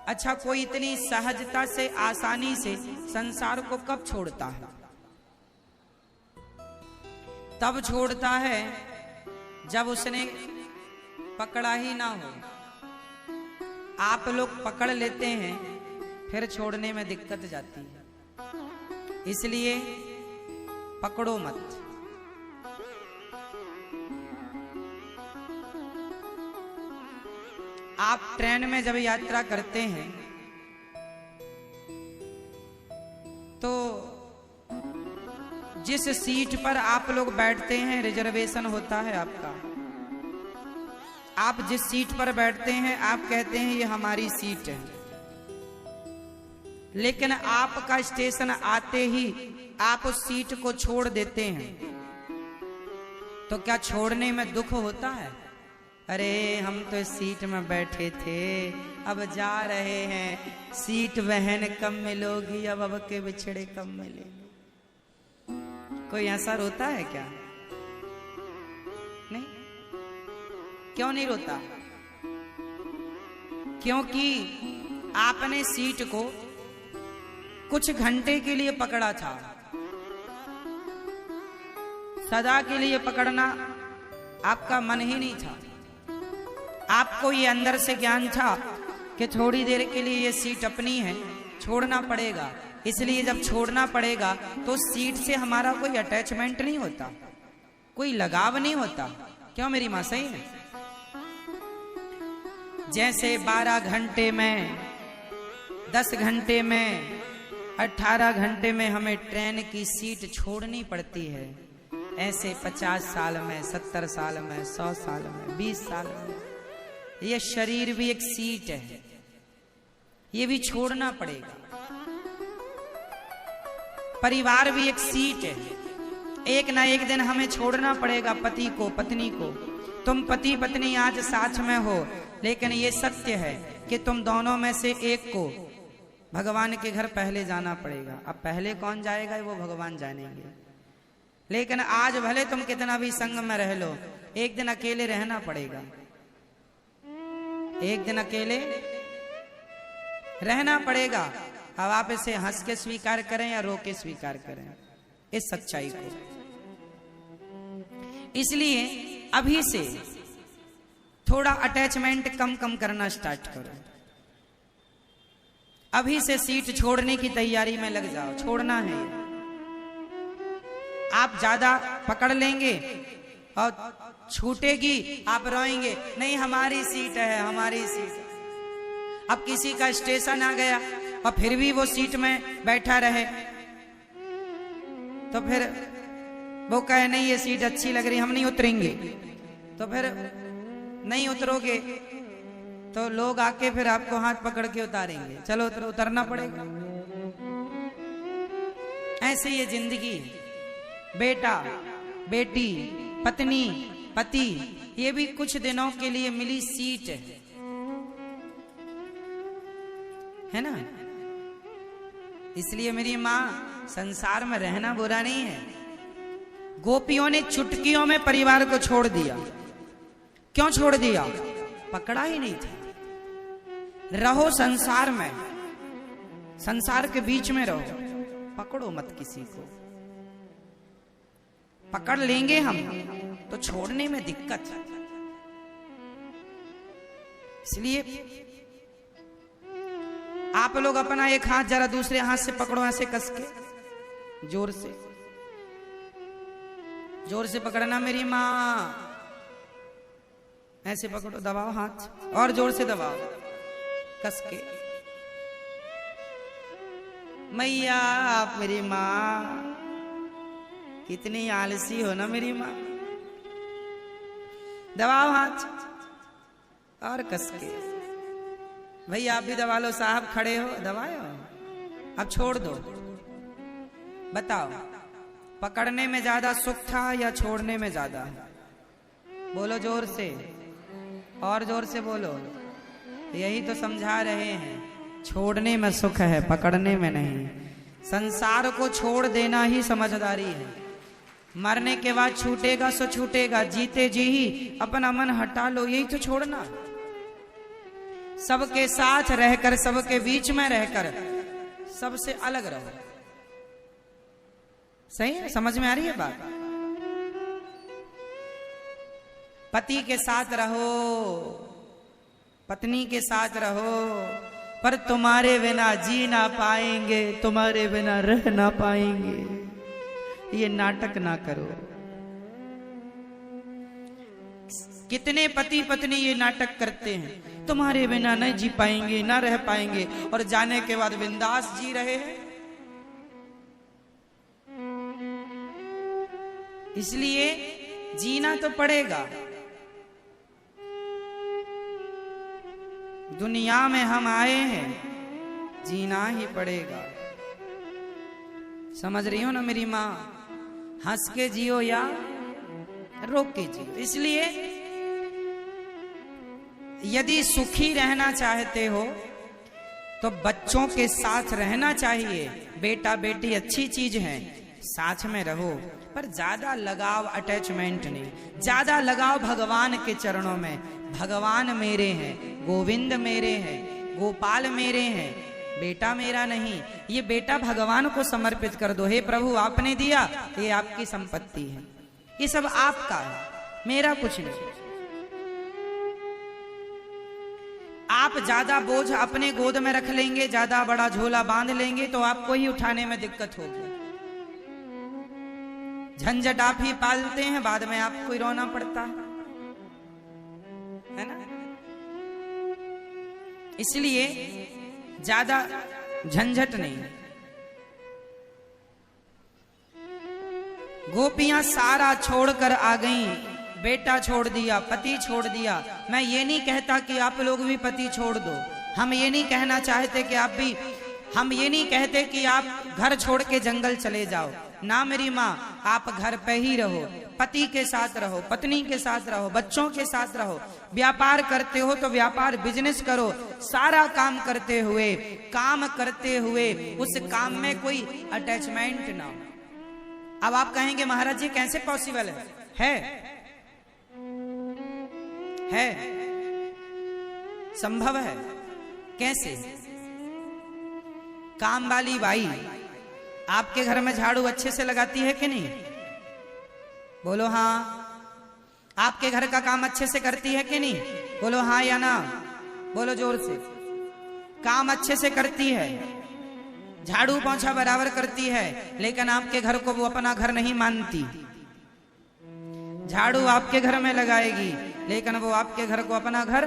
अच्छा, कोई इतनी सहजता से आसानी से संसार को कब छोड़ता है? तब छोड़ता है जब उसने पकड़ा ही ना हो। आप लोग पकड़ लेते हैं, फिर छोड़ने में दिक्कत जाती है, इसलिए पकड़ो मत। आप ट्रेन में जब यात्रा करते हैं तो जिस सीट पर आप लोग बैठते हैं रिजर्वेशन होता है आपका। आप जिस सीट पर बैठते हैं आप कहते हैं ये हमारी सीट है, लेकिन आपका स्टेशन आते ही आप उस सीट को छोड़ देते हैं, तो क्या छोड़ने में दुख होता है? अरे हम तो इस सीट में बैठे थे, अब जा रहे हैं, सीट बहन कम मिलोगी, अब के बिछड़े कम मिलेंगे। कोई ऐसा रोता है क्या? नहीं। क्यों नहीं रोता? क्योंकि आपने सीट को कुछ घंटे के लिए पकड़ा था, सदा के लिए पकड़ना आपका मन ही नहीं था। आपको ये अंदर से ज्ञान था कि थोड़ी देर के लिए ये सीट अपनी है, छोड़ना पड़ेगा। इसलिए जब छोड़ना पड़ेगा तो सीट से हमारा कोई अटैचमेंट नहीं होता, कोई लगाव नहीं होता। क्यों मेरी मां सही है? जैसे 12 घंटे में, 10 घंटे में, 18 घंटे में हमें ट्रेन की सीट छोड़नी पड़ती है, ऐसे 50 साल में, 70 साल में, 100 साल में, 20 साल में ये शरीर भी एक सीट है, ये भी छोड़ना पड़ेगा। परिवार भी एक सीट है, एक ना एक दिन हमें छोड़ना पड़ेगा पति को, पत्नी को। तुम पति पत्नी आज साथ में हो, लेकिन ये सत्य है कि तुम दोनों में से एक को भगवान के घर पहले जाना पड़ेगा। अब पहले कौन जाएगा वो भगवान जानेंगे, लेकिन आज भले तुम कितना भी संग में रह लो, एक दिन अकेले रहना पड़ेगा। एक दिन अकेले रहना पड़ेगा। अब आप इसे हंस के स्वीकार करें या रो के स्वीकार करें इस सच्चाई को। इसलिए अभी से थोड़ा अटैचमेंट कम करना स्टार्ट करो। अभी से सीट छोड़ने की तैयारी में लग जाओ। छोड़ना है। आप ज्यादा पकड़ लेंगे और छूटेगी, आप रोएंगे, नहीं हमारी सीट है, हमारी सीट। अब किसी का स्टेशन आ गया और फिर भी वो सीट में बैठा रहे, तो फिर वो कहे नहीं ये सीट अच्छी लग रही, हम नहीं उतरेंगे। तो फिर नहीं उतरोगे तो लोग आके फिर आपको हाथ पकड़ के उतारेंगे। चलो उतरना पड़ेगा। ऐसे ये जिंदगी है। बेटा बेटी, पत्नी पति, ये भी कुछ दिनों के लिए मिली सीट है ना। इसलिए मेरी मां, संसार में रहना बुरा नहीं है। गोपियों ने चुटकियों में परिवार को छोड़ दिया। क्यों छोड़ दिया? पकड़ा ही नहीं था। रहो संसार में, संसार के बीच में रहो, पकड़ो मत किसी को। पकड़ लेंगे हम तो छोड़ने में दिक्कत है। इसलिए आप लोग अपना एक हाथ जरा दूसरे हाथ से पकड़ो, ऐसे कस के, जोर से, जोर से पकड़ना मेरी मां। ऐसे पकड़ो, दबाओ हाथ और जोर से दबाओ, कस के। मैया आप मेरी मां, कितनी आलसी हो ना मेरी मां। दबाओ हाथ और कस के। भैया आप भी दबा लो, साहब खड़े हो, दबाओ। अब छोड़ दो। बताओ पकड़ने में ज्यादा सुख था या छोड़ने में ज्यादा? बोलो जोर से, और जोर से बोलो। यही तो समझा रहे हैं, छोड़ने में सुख है, पकड़ने में नहीं। संसार को छोड़ देना ही समझदारी है। मरने के बाद छूटेगा सो छूटेगा, जीते जी ही अपना मन हटा लो, यही तो छोड़ना। सबके साथ रहकर, सबके बीच में रहकर सबसे अलग रहो। सही है? समझ में आ रही है बात? पति के साथ रहो, पत्नी के साथ रहो, पर तुम्हारे बिना जी ना पाएंगे, तुम्हारे बिना रह ना पाएंगे, ये नाटक ना करो। कितने पति पत्नी ये नाटक करते हैं, तुम्हारे बिना नहीं जी पाएंगे, ना रह पाएंगे, और जाने के बाद बिंदास जी रहे हैं। इसलिए जीना तो पड़ेगा। दुनिया में हम आए हैं, जीना ही पड़ेगा। समझ रही हो ना मेरी माँ? हंस के जियो या रोक के जियो। इसलिए यदि सुखी रहना चाहते हो तो बच्चों के साथ रहना चाहिए। बेटा बेटी अच्छी चीज है, साथ में रहो, पर ज्यादा लगाव, अटैचमेंट नहीं। ज्यादा लगाव भगवान के चरणों में। भगवान मेरे हैं, गोविंद मेरे हैं, गोपाल मेरे हैं, बेटा मेरा नहीं। ये बेटा भगवान को समर्पित कर दो। हे प्रभु, आपने दिया, ये आपकी संपत्ति है, ये सब आपका है, मेरा कुछ नहीं। आप ज्यादा बोझ अपने गोद में रख लेंगे, ज्यादा बड़ा झोला बांध लेंगे तो आपको ही उठाने में दिक्कत होगी। झंझट आप ही पालते हैं, बाद में आपको ही रोना पड़ता है ना? इसलिए ज्यादा झंझट नहीं। गोपियां सारा छोड़कर आ गईं। बेटा छोड़ दिया, पति छोड़ दिया। मैं ये नहीं कहता कि आप लोग भी पति छोड़ दो, हम ये नहीं कहना चाहते कि आप भी, हम ये नहीं कहते कि आप घर छोड़ के जंगल चले जाओ ना मेरी माँ। आप घर पे ही रहो, पति के साथ रहो, पत्नी के साथ रहो, बच्चों के साथ रहो। व्यापार करते हो तो व्यापार, बिजनेस करो। सारा काम करते हुए उस काम में कोई अटैचमेंट ना हो। अब आप कहेंगे महाराज जी कैसे पॉसिबल है? संभव है। कैसे? काम वाली बाई आपके घर में झाड़ू अच्छे से लगाती है कि नहीं? बोलो हाँ। आपके घर का काम अच्छे से करती है कि नहीं? बोलो हाँ या ना, बोलो जोर से। काम अच्छे से करती है, झाड़ू पोंछा बराबर करती है, लेकिन आपके घर को वो अपना घर नहीं मानती। झाड़ू आपके घर में लगाएगी, लेकिन वो आपके घर को अपना घर,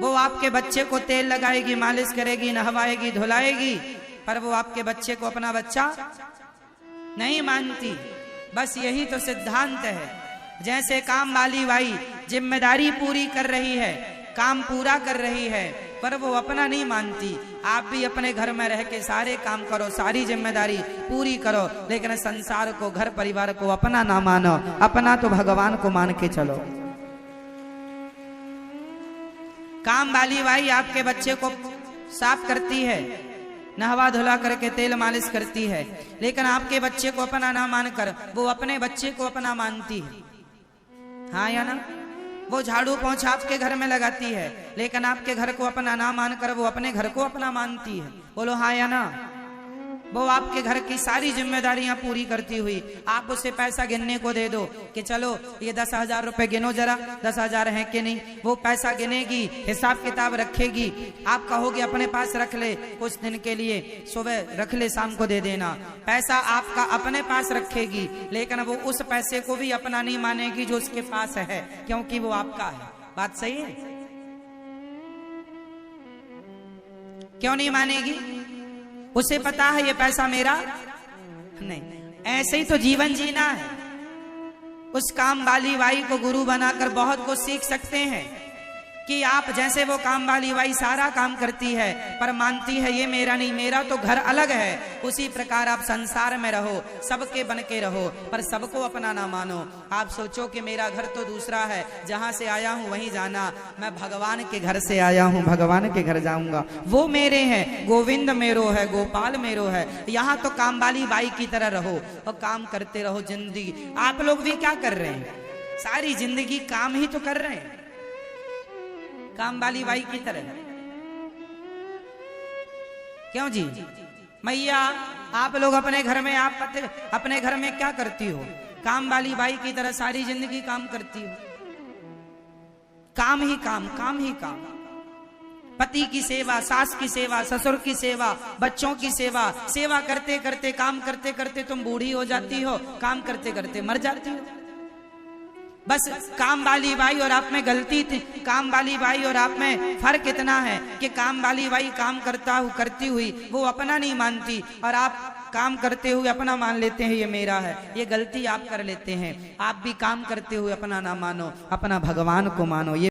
वो आपके बच्चे को तेल लगाएगी, मालिश करेगी, नहवाएगी, धुलाएगी, पर वो आपके बच्चे को अपना बच्चा नहीं मानती। बस यही तो सिद्धांत है। जैसे काम वाली बाई जिम्मेदारी पूरी कर रही है, काम पूरा कर रही है, पर वो अपना नहीं मानती। आप भी अपने घर में रह के सारे काम करो, सारी जिम्मेदारी पूरी करो, लेकिन संसार को, घर परिवार को अपना ना मानो। अपना तो भगवान को मान के चलो। काम वाली बाई आपके बच्चे को साफ करती है, नहवा धुला करके तेल मालिश करती है, लेकिन आपके बच्चे को अपना ना मानकर वो अपने बच्चे को अपना मानती है। हाँ या ना? वो झाड़ू पोंछा आपके घर में लगाती है, लेकिन आपके घर को अपना ना मानकर वो अपने घर को अपना मानती है। बोलो हाँ या ना? वो आपके घर की सारी जिम्मेदारियां पूरी करती हुई आप उसे पैसा गिनने को दे दो कि चलो ये 10,000 रुपए गिनो जरा, 10,000 है कि नहीं। वो पैसा गिनेगी, हिसाब किताब रखेगी। आप कहोगे अपने पास रख ले कुछ दिन के लिए, सुबह रख ले, शाम को दे देना। पैसा आपका अपने पास रखेगी, लेकिन वो उस पैसे को भी अपना नहीं मानेगी जो उसके पास है, क्योंकि वो आपका है। बात सही है? क्यों नहीं मानेगी? उसे पता है ये पैसा मेरा नहीं। ऐसे ही तो जीवन जीना है। उस काम वाली बाई को गुरु बनाकर बहुत कुछ सीख सकते हैं कि आप जैसे वो काम वाली बाई सारा काम करती है पर मानती है ये मेरा नहीं, मेरा तो घर अलग है। उसी प्रकार आप संसार में रहो, सबके बन के रहो, पर सबको अपना ना मानो। आप सोचो कि मेरा घर तो दूसरा है, जहां से आया हूं वहीं जाना। मैं भगवान के घर से आया हूं, भगवान के घर जाऊंगा। वो मेरे हैं, गोविंद मेरो है, गोपाल मेरो है। यहाँ तो काम वाली बाई की तरह रहो और काम करते रहो जिंदगी। आप लोग भी क्या कर रहे हैं? सारी जिंदगी काम ही तो कर रहे हैं। काम वाली बाई की तरह। क्यों जी मैया, आप लोग अपने घर में, आप अपने घर में क्या करती हो? काम वाली बाई की तरह सारी जिंदगी काम करती हो। काम ही काम, काम ही काम। पति की सेवा, सास की सेवा, ससुर की सेवा, बच्चों की सेवा, सेवा करते करते, काम करते करते तुम बूढ़ी हो जाती हो, काम करते करते मर जाती हो। बस काम वाली बाई और आप में गलती थी। काम वाली बाई और आप में फर्क इतना है कि काम वाली बाई काम करती हुई वो अपना नहीं मानती, और आप काम करते हुए अपना मान लेते हैं, ये मेरा है। ये गलती आप कर लेते हैं। आप भी काम करते हुए अपना ना मानो, अपना भगवान को मानो। ये